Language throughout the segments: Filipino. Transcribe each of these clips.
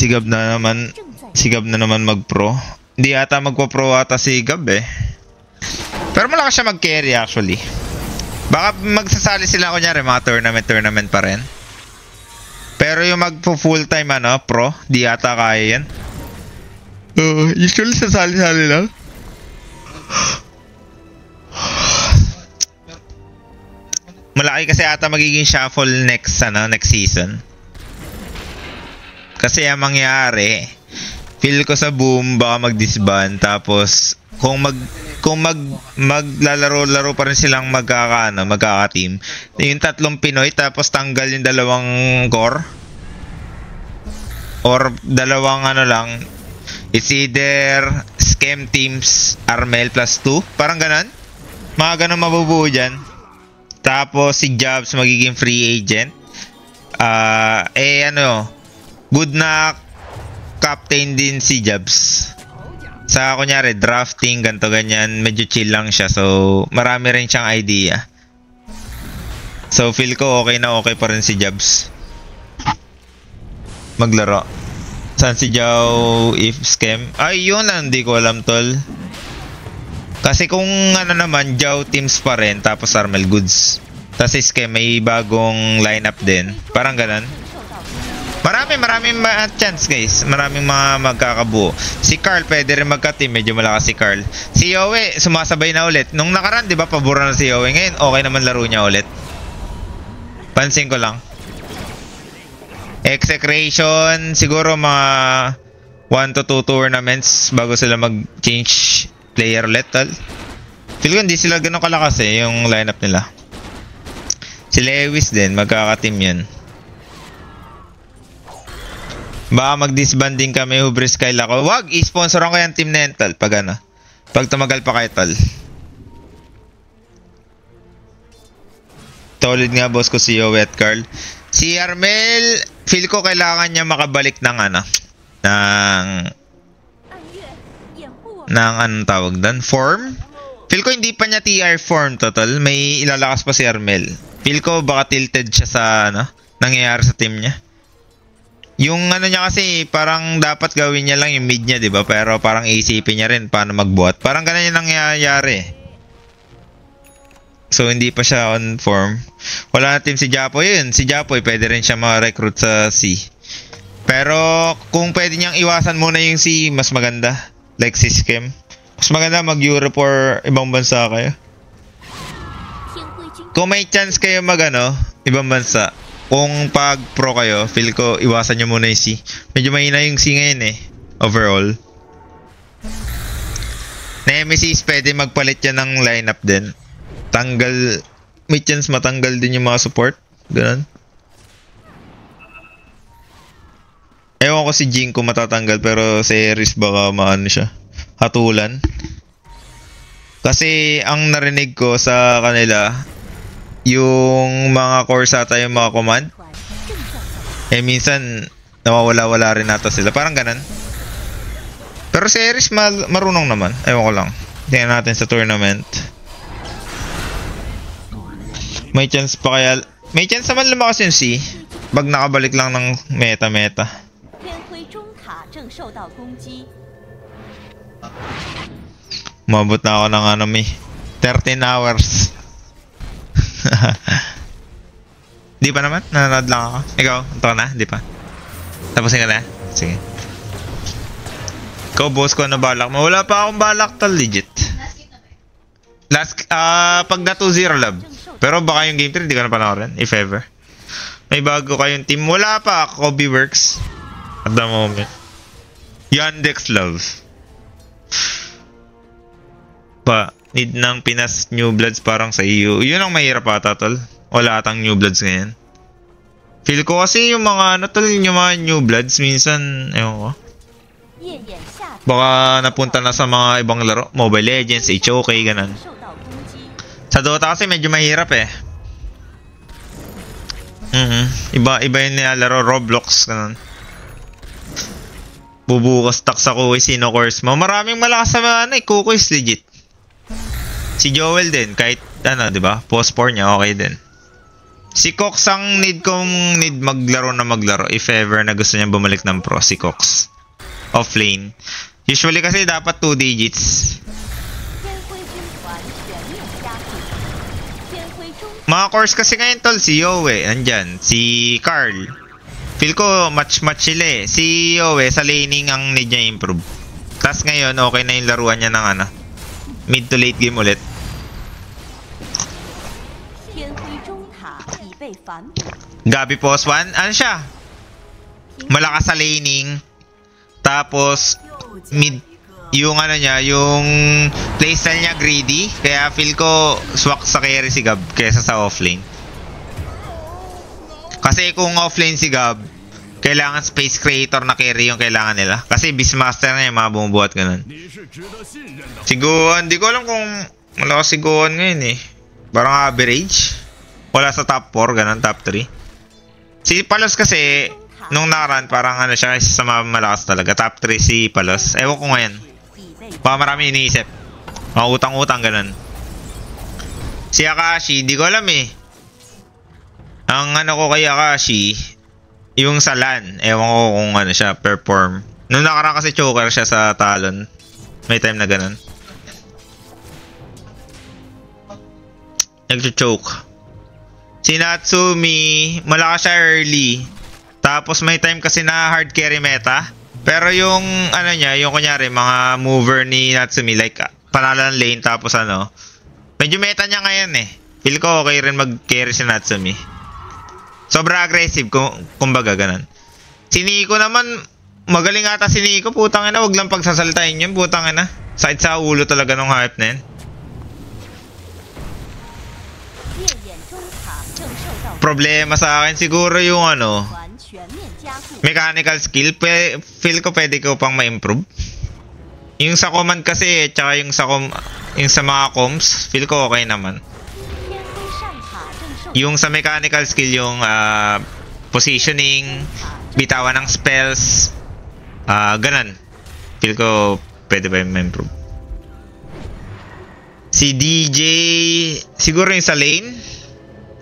Sigab na naman. Sigab na naman mag-pro. Hindi ata magpo-pro ata si Gab eh. Pero malakas siya mag-carry actually. Baka magsasali sila kunyari mga tournament pa rin. Pero yung magpo-full time ano, pro, di ata kaya yan. Usually sasali-sali lang. Malaki kasi ata magiging shuffle next season. Kasi ang mangyari, feel ko sa boom baka mag-disband tapos kung maglalaro-laro pa rin silang magkaka-team. Yung tatlong Pinoy tapos tanggal yung dalawang core or dalawang ano lang. It's either Scam Teams Armel plus 2, parang ganon. Mga ganon mabubuo dyan. Tapos si Jobs magiging free agent. Good na captain din si Jobs. Sa kunyari drafting ganto ganyan, medyo chill lang siya. So marami rin siyang idea. So feel ko okay pa rin si Jobs maglaro. Saan si Jow if scam? Ay yun lang, hindi ko alam tol. Kasi kung ano naman, Jow teams pa rin, tapos Armel goods. Tapos si scam may bagong lineup din. Parang ganun. Maraming chance guys. Maraming mga magkakabuo. Si Carl pwede rin magka-team. Medyo malakas si Carl. Si Yowie sumasabay na ulit. Nung nakaraan diba pabura na si Yowie. Ngayon okay naman laro niya ulit. Pansin ko lang. Execration siguro mga 1 to 2 tournaments bago sila mag-change player ulit. Feel ko hindi sila ganun kalakas eh yung lineup nila. Si Lewis din magkaka-team yan. Baka mag-disbanding kami Hubris Kyle ako. Wag, i-sponsoran ko yung team na yan tol. Pag tumagal pa kayo tol. Solid nga boss ko si Yowie at Carl. Si Armel, feel ko kailangan niya makabalik ng anong tawag doon? Form? Feel ko hindi pa niya TR form total. May ilalakas pa si Armel. Feel ko baka tilted siya sa nangyayari sa team niya. Yung niya kasi parang dapat gawin niya lang yung mid niya, 'di ba? Pero parang iisipin niya rin paano magbuhat. Parang ganun yung nangyayari. So hindi pa siya on form. Wala na team si Japoy yun. Si Japoy pwede rin siya ma-recruit sa C. Pero kung pwede niyang iwasan muna yung C, mas maganda. Like si Scam. Mas maganda mag-Europe or ibang bansa kayo. Kung may chance kayo ibang bansa. Kung pag pro kayo, feel ko iwasan niyo muna yung C. Medyo mahina yung C ngayon eh. Overall. Nemesis pwede magpalit yan ng lineup din. May chance matanggal din yung mga support. Ganun. Ewan ko si Jinko matatanggal pero si Eris baka maano siya. Hatulan. Kasi ang narinig ko sa kanila, yung mga course ata yung mga command. Minsan nawawala-wala rin ata sila. Parang ganun. Pero si Eris marunong naman. Ewan ko lang. Tingnan natin sa tournament. May chance pa kaya. May chance naman lumakas yung C. Pag nakabalik lang ng meta. Mabot na ako ng 13 hours. Di pa naman? Nanonood lang ako. Ikaw? Ito ka na? Di pa? Tapusin ka na? Sige. Ikaw boss ko na balak mo. Wala pa akong balak tal legit. Pag na 2-0 love. Pero baka yung game 3 di ka na panoorin, if ever. May bago kayong team. Wala pa, Kobe Works. At the moment. Yandex Love. Need ng Pinas New Bloods parang sa iyo. Yun ang mahirap ata tol. Wala atang New Bloods ngayon. Feel ko kasi yung mga yung mga New Bloods minsan, ewan ko. Baka napunta na sa mga ibang laro. Mobile Legends, HOK, ganun. Sa Dota kasi medyo mahirap eh. Iba yung nilalaro, Roblox, ganun. Bubukas tak sa Kukoy, sino course mo? Maraming malakas sa Kukoy legit. Si Joel din, kahit di ba? Post 4 niya, okay din. Si Cox ang need maglaro na maglaro if ever na gusto niya bumalik ng pro, si Cox. Off lane. Usually kasi dapat 2 digits. Mga course kasi ngayon tol, si Yowie, andyan. Si Carl. Feel ko match sila eh. Si Yowie sa laning ang need niya improve. Tapos ngayon okay na yung laruan niya ng ano, mid to late game ulit. Gabi Post 1, ano siya? Malakas sa laning. Tapos mid yung ano niya, yung playstyle niya greedy, kaya feel ko swak sa carry si Gab kaysa sa offlane. Kasi kung offlane si Gab, kailangan space creator na carry yung kailangan nila. Kasi Beastmaster na yung mga bumubuhat ganun. Si Gohan, di ko alam kung malakas si Gohan ngayon eh. Parang average. Wala sa top 4, ganun, top 3. Si Palos kasi, nung nakaraan, parang ano siya, isa sa mga malakas talaga. Top 3 si Palos. Ewan ko ngayon. Baka marami iniisip. Mga utang-utang, ganun. Si Akashi, di ko alam eh. Ang ano ko kay Akashi, yung sa LAN, ewan ko kung ano siya, perform. Nung nakaraan kasi choker siya sa Talon. May time na ganun. Nag-choke. Si Natsumi, malakas siya early. Tapos may time kasi na hard carry meta. Pero yung ano niya, yung kunyari mga mover ni Natsumi, like panalan lane tapos ano, medyo meta niya ngayon eh. Feel ko okay rin mag-carry si Natsumi. Sobra aggressive, kumbaga ganun. Si Nico naman, magaling ata si Nico, putang ina, wag lang pagsasaltahin yun, putang ina. Sakit sa ulo talaga nung hype na yun. Problema sa akin siguro yung ano, mechanical skill. Feel ko pwede ko pang ma-improve. Yung sa command kasi, tsaka yung sa mga comms, feel ko okay naman. Yung sa mechanical skill, yung positioning, bitawan ng spells, ganun. Feel ko pwede ba yung ma-improve. Si DJ, siguro yung sa lane,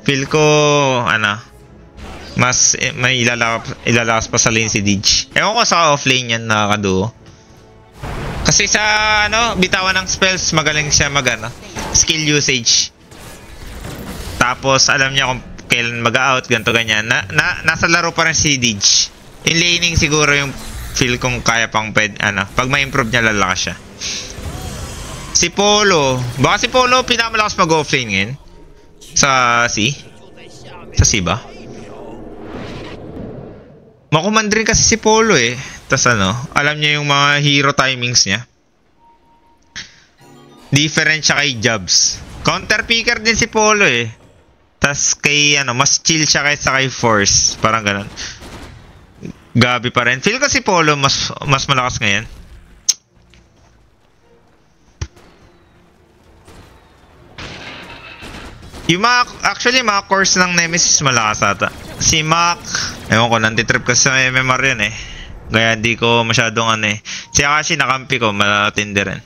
feel ko, ano, mas may ilalakas pa sa lane si Dij. Ewan ko sa offlane yan nakakaduo. Kasi sa, ano, bitawan ng spells, magaling siya mag-ano, skill usage. Tapos, alam niya kung kailan mag-out, ganito, ganyan. Nasa laro pa rin si Dij. In laning siguro yung feel kong kaya pang pag ma-improve niya, lalakas siya. Si Polo, baka si Polo pinamalakas mag-offlane ngayon. Sa C? Sa C ba? Makumand rin kasi si Polo eh. Tas ano, alam niya yung mga hero timings niya. Different siya kay Jobs. Counter picker din si Polo eh. Tas kay ano, mas chill siya kaysa kay Force. Parang ganun. Gabi pa rin. Feel ko si Polo mas malakas ngayon. Yung actually mga course ng Nemesis malakas ata. Si Mac, ewan ko, nantitrip kasi sa MMR yun eh. Kaya di ko masyadong ano eh. Si Akashi nakampi ko, malatindi rin.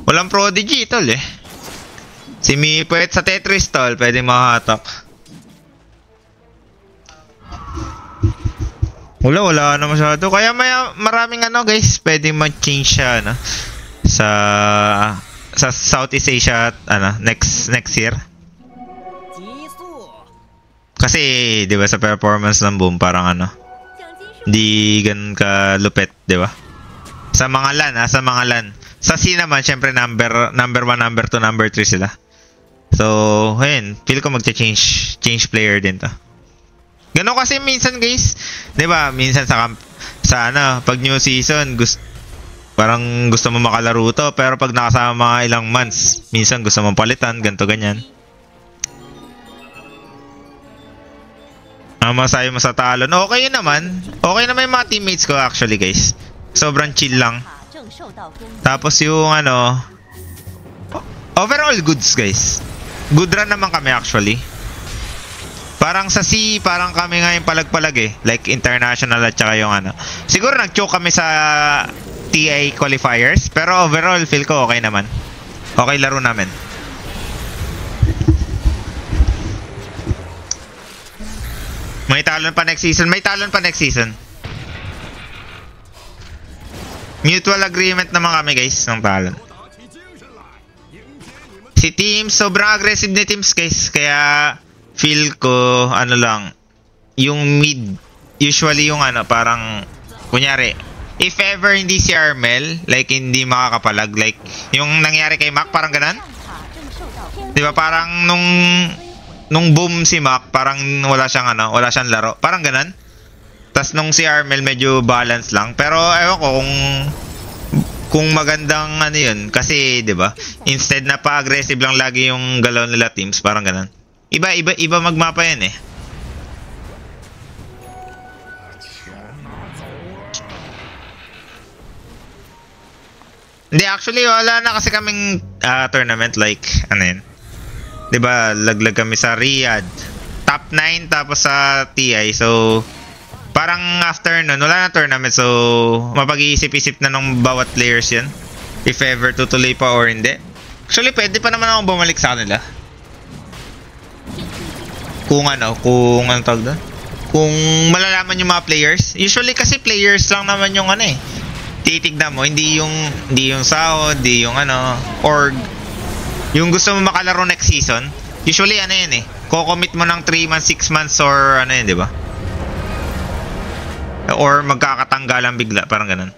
Walang Prodigy tol eh. Si Mipet sa Tetris tol, pwede makahatak. Wala na masyado. Kaya maraming ano guys, pwede mag-change siya no? Sa Southeast Asia ano, next year. Kasi 'di ba sa performance ng Boom parang ano, di ganun ka lupet, 'di ba? Sa mga LAN, sa mga LAN. Sa C naman syempre number 1, number 2, number 3 sila. So, ayun, feel ko change player din to. Ganun kasi minsan guys, 'di ba? Minsan sa ano, pag new season parang gusto mo makalaro to, pero pag nakasama mga ilang months, minsan gusto mong palitan, ganto ganyan. Masayo mo sa Talon. Okay naman. Okay naman yung mga teammates ko actually guys. Sobrang chill lang. Tapos yung ano, overall goods guys. Good run naman kami actually. Parang sa C, parang kami nga yung palag-palag eh. Like international at saka yung ano. Siguro nag-choke kami sa TI qualifiers, pero overall feel ko okay naman. Okay laro namin. May talon pa next season. May talon pa next season. Mutual agreement naman kami guys ng talon. Si Teams, sobrang aggressive ni Teams guys. Kaya feel ko ano lang. Yung mid. Usually yung ano parang kunyari. If ever hindi si Armel. Like hindi makakapalag. Like yung nangyari kay Mac parang ganun. Diba parang nung boom si Mac parang wala siyang ano. Wala siyang laro. Parang ganun. Tas nung si Armel medyo balance lang. Pero ewan ko kung magandang ano yun. Kasi 'di ba? Instead na pa-aggressive lang lagi yung galaw nila Teams, parang ganun. Iba magmapa yan eh. Hindi, actually wala na kasi kaming tournament like ano yun. 'Di ba? Laglag kami sa Riyadh. Top 9 tapos sa TI. So parang after nun, wala na tournament. So, mapag-iisip-isip na ng bawat players yan. If ever tutuloy pa or hindi. Actually, pwede pa naman akong bumalik sa kanila. Kung anong tawag doon? Kung malalaman yung mga players. Usually kasi players lang naman yung ano eh. Titignan mo, hindi yung sahod, hindi yung ano, org. Yung gusto mo makalaro next season. Usually ano yan eh. Ko-commit mo ng 3 months, 6 months or ano yun, di ba? Or magkakatanggalan bigla, parang ganun.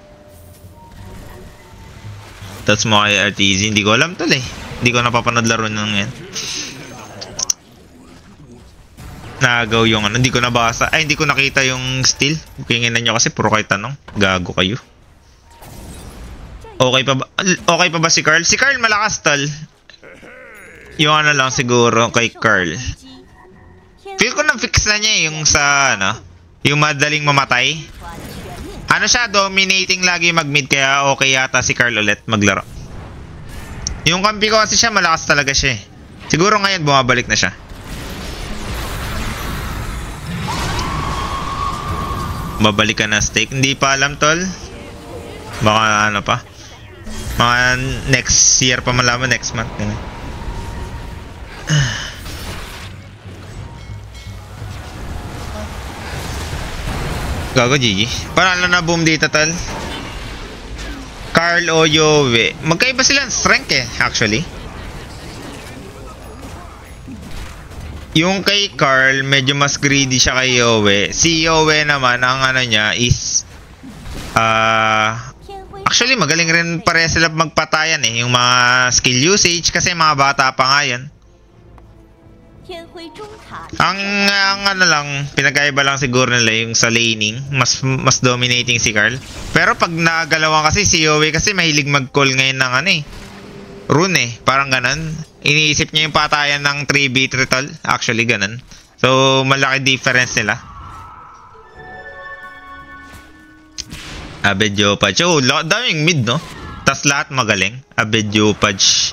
That's mo kay RTZ. Hindi ko alam tol eh. Hindi ko napapanood laro nung yan. Nagaw yung ano. Hindi ko nabasa. Ay, hindi ko nakita yung steal. Kinginan nyo kasi puro kayo tanong. Gago kayo. Okay pa ba si Carl? Si Carl malakas tol. Yung ano lang siguro kay Carl. Feel ko na-fix na niya yung sa ano. Yung madaling mamatay. Ano siya, dominating lagi mag-mid. Kaya okay yata si Carl ulit maglaro. Yung kampi ko kasi siya, malakas talaga siya eh. Siguro ngayon bumabalik na siya. Babalik ka na stake. Hindi pa alam tol. Baka ano pa. Mga next year pa malaman, next month. Gago Gigi. Parang na boom dito tal. Carl o Yowe. Magkaiba sila ng strength eh, actually. Yung kay Carl, medyo mas greedy siya kay Yowe. Si Yowe naman, ang ano niya is actually magaling rin pare sila magpatayan eh. Yung mga skill usage kasi mga bata pa nga yan. Ang ano lang, pinagkaiba lang siguro nila yung sa laning, mas dominating si Carl. Pero pag nagalawan kasi si Yowie kasi mahilig mag-call ngayon ng ano eh. Rune eh, parang ganun. Iniisip niya yung patayan ng 3v3 tol, actually ganun. So malaki difference nila. Abedyo Pudge. Oh, daming mid no? Tas lahat magaling. Abedyo Pudge.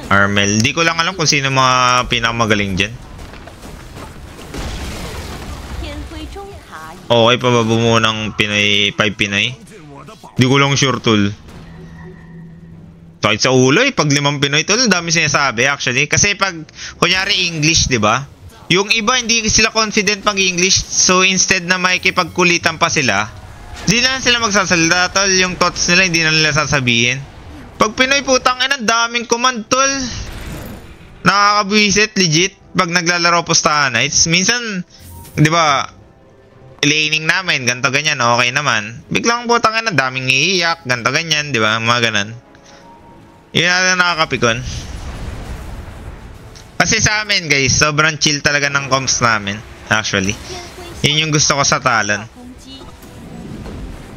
Armel. Di ko lang alam kung sino mga pinakamagaling dyan. Okay pa ba bumuo ng Pinoy, 5 Pinoy? Di ko lang sure tol. Kahit sa ulo eh, pag 5 Pinoy tol, dami sinasabi actually. Kasi pag, kunyari English, di ba? Yung iba hindi sila confident mag-English. So instead na makikipagkulitan pa sila, di na sila magsasalita tol. Yung thoughts nila hindi na nila sasabihin. Pag Pinoy putang ina, daming command tol. Nakakabwisit legit pag naglalaro Pustahan Nights. Minsan, 'di ba? Laning namin, ganto ganyan, okay naman. Biglang putang ina, daming iiyak, ganto ganyan, 'di ba? Mga ganun. Yun na nakakapikon. Kasi sa amin, guys, sobrang chill talaga ng comms namin, actually. Yun yung gusto ko sa Talon.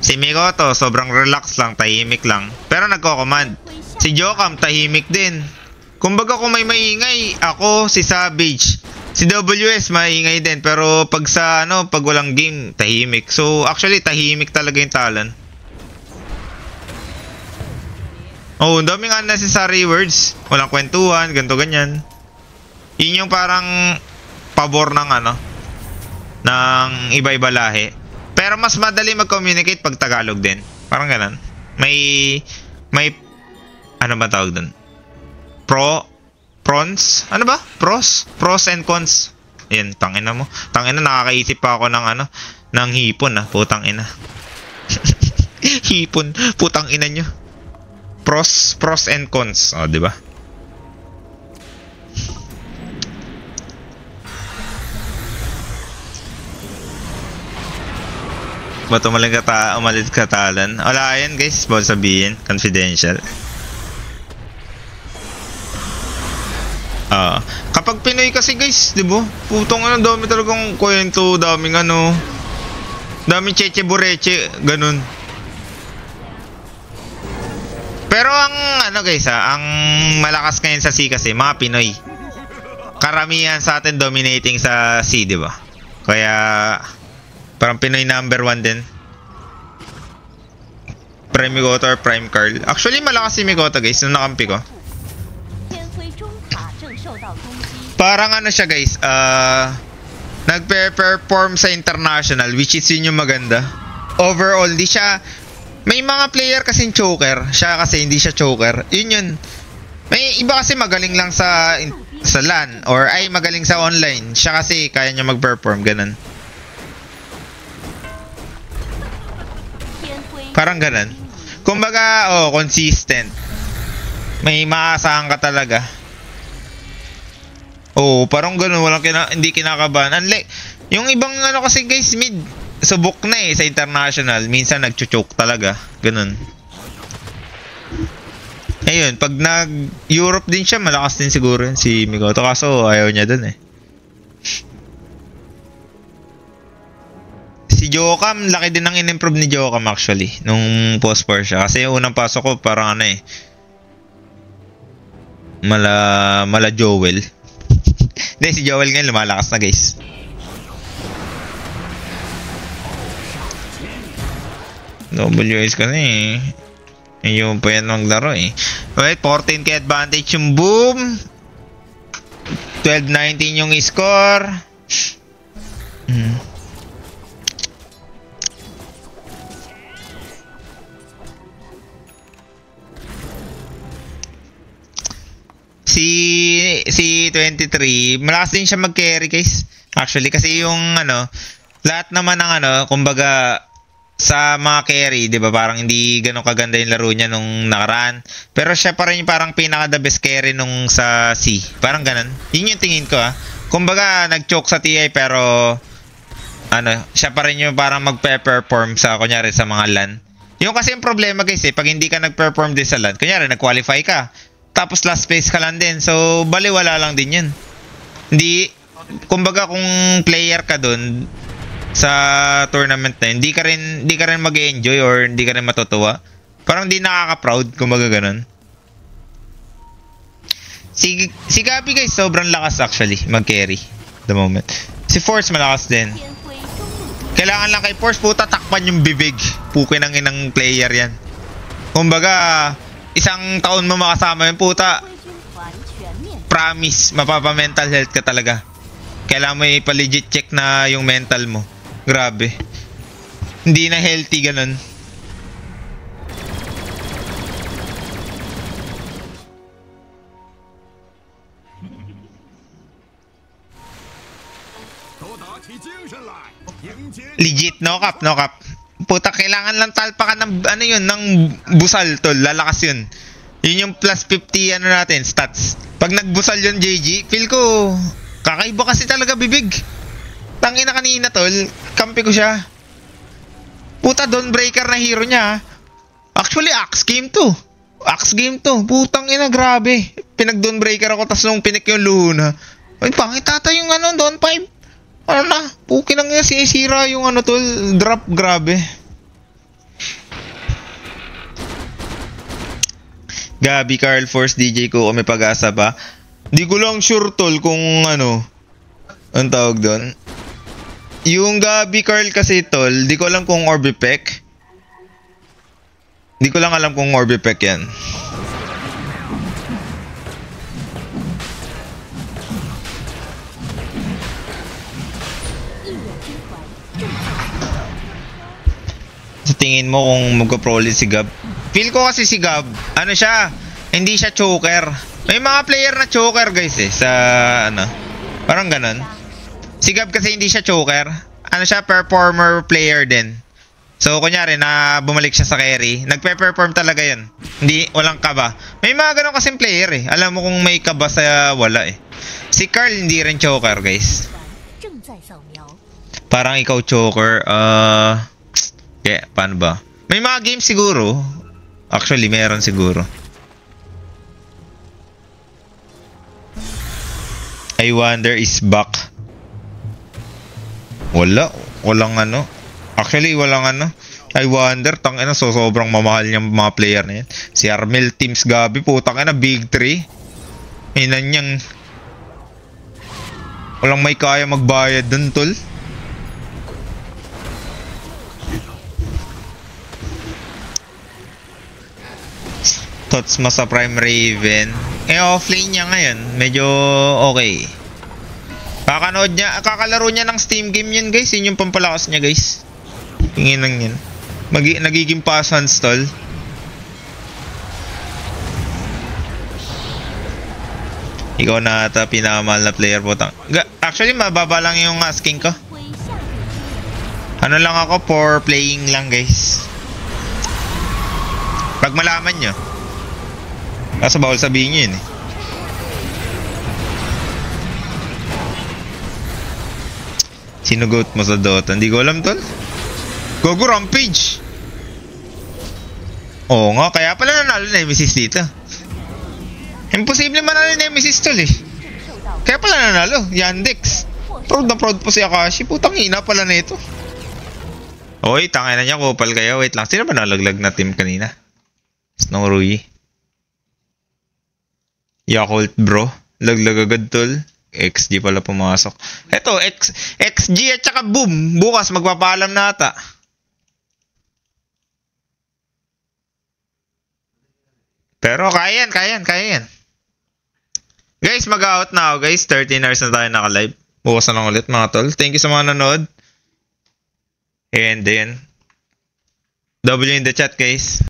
Si Mikoto, sobrang relax lang, tahimik lang. Pero nagko-command. Si Jokam, tahimik din. Kumbaga kung may maingay, ako, si Savage. Si WS, maingay din. Pero pag sa, pag walang game, tahimik. So, actually, tahimik talaga yung Talon. Oh, daming unnecessary words. Walang kwentuhan, ganto ganyan. Yun yung parang pabor ng ng iba-iba lahi. Pero mas madali mag-communicate pag Tagalog din. Parang ganun. May ano ba tawag dun? Pros? Ano ba? Pros and cons. Ayan, tangina mo. Tangina, nakakaisip pa ako ng ano, ng hipon putang ina. Hipon, putang ina nyo. Pros and cons. O, diba? Ba't umalit katalan? Wala yan guys, bawal sabihin. Confidential. Kapag Pinoy kasi guys, di ba? Putong ano, dami talagang kwento, daming ano, daming cheche bureche, ganun. Pero ang ano guys ang malakas ngayon sa C kasi mga Pinoy. Karamihan sa atin dominating sa C, di ba? Kaya parang Pinoy number 1 din. Prime Migota or Prime Carl. Actually malakas si Migota guys nung nakampi ko. Parang ano siya guys, nagpe-perform sa international, which is yun yung maganda. Overall, di siya, may mga player kasing choker, siya kasi hindi siya choker. Yun. May iba kasi magaling lang sa LAN, or ay magaling sa online. Siya kasi kaya niya mag-perform, ganun. Parang ganun. Kumbaga, consistent. May maasahan ka talaga. Parang gano'n, hindi kinakabahan. Unlike, yung ibang ano kasi guys, mid, subok na sa international. Minsan nagchuchoke talaga. Gano'n. Ayun, pag nag-Europe din siya, malakas din siguro si Migota. Kaso ayaw niya dun Si Jokam, laki din ang in-improve ni Jokam actually. Nung post-4 siya. Kasi yung unang pasok ko, parang ano mala Joel. Hindi, si Joel ngayon lumalakas na guys. WS ka na Ayun pa yan maglaro Wait, 14k advantage yung boom. 12-19 yung score. Si 23, malakas din siya mag-carry guys. Actually kasi yung ano, lahat naman ng kumbaga sa mga carry, 'di ba? Parang hindi ganoon kaganda yung laro niya nung nakaraan. Pero siya pa rin parang pinaka the best carry nung sa C. Parang ganoon. Yun yung tingin ko Kumbaga nag-choke sa TI pero ano, siya pa rin yung parang magpe-perform sa kunyari sa mga LAN. Yung kasi yung problema guys pag hindi ka nag-perform din sa LAN, kunyari nag-qualify ka, tapos last place ka lang din. So, baliwala lang din yun. Hindi, kumbaga kung player ka dun sa tournament na hindi ka rin mag-enjoy or hindi ka rin matutuwa. Parang hindi nakaka-proud, kumbaga ganun. Si Gabi guys, sobrang lakas actually, mag-carry the moment. Si Force malakas din. Kailangan lang kay Force, puta, takpan yung bibig. Pukin ang inang player yan. Kumbaga, isang taon mo makasama yung puta, promise, mapapa-mental health ka talaga. Kailangan mo ipa-legit check na yung mental mo. Grabe. Hindi na healthy ganun. Legit, no cap. Puta, kailangan lang talpakan ng ano yun, ng busal tol, lalakas yun. Yun yung plus 50 ano natin, stats. Pag nagbusal yun JG, feel ko kakaiba kasi talaga bibig. Tangina kanina tol, kampi ko siya. Puta, Dawnbreaker na hero niya. Actually, Axe game to. Putang ina, grabe. Pinag-Dawnbreaker ako, tas nung pinik yung Luna. Ay, pangit tata yung ano, Dawn 5. Ano na, pukin lang nga sinisira yung ano tol, drop, grabe. Gabi, Carl, Force, DJ ko, may pag-asa pa. Di ko lang sure tol kung ano, ang tawag doon. Yung Gabi, Carl kasi tol, di ko alam kung Orbipec. Di ko lang alam kung Orbipec yan. Tingin mo kung magko-pro si Gab? Feel ko kasi si Gab, ano siya, hindi siya choker. May mga player na choker guys sa ano, parang ganun. Si Gab kasi hindi siya choker. Ano siya, performer player din. So, kunyari, na bumalik siya sa carry, nagpe-perform talaga yun. Hindi, walang kaba. May mga ganun kasing player eh. Alam mo kung may kaba sa wala eh. Si Carl hindi rin choker, guys. Parang ikaw choker. Yeah, paano ba? May mga games siguro. Actually, meron siguro. I wonder is back. Walang ano. Actually, walang ano. I wonder, tangina, so sobrang mamahal niyang mga player na yan. Si Armel, Teams Gabi, putang ina, Big 3. Inan niyang... Walang may kaya magbayad dun, tol. Thoughts mo sa Prime Raven? Offlane niya ngayon. Medyo okay. Kakalaro niya ng Steam game yun, guys. Yun yung pampalakas niya, guys. Tingin lang yan. Nagiging pass-hands, tol. Ikaw na ata pinakamahal na player po. Actually, mababa lang yung asking ko. Ano lang ako for playing lang, guys. Pag malaman nyo. Kaso bawal sabihin nyo yun eh. Sino goat mo sa Dota? Hindi ko alam, tol. Gogo Rampage. Oo nga, kaya pala nanalo na Nemesis dito. Imposible manalo na Nemesis, tol eh. Kaya pala nanalo, Yandex. Proud na proud po si Akashi. Putang ina pala na ito. Oy, tangay na niya, kupal kayo. Wait lang, sino ba nalaglag na team kanina? Snow Rui. Yakult bro. Laglag agad, tol. XG pala pumasok. Eto, XG at saka boom. Bukas magpapaalam na ata. Pero kaya yan. Guys, mag-out na ako, guys. 13 hours na tayo naka-live. Bukas na lang ulit, mga tol. Thank you sa mga nanood. And then, W in the chat, guys.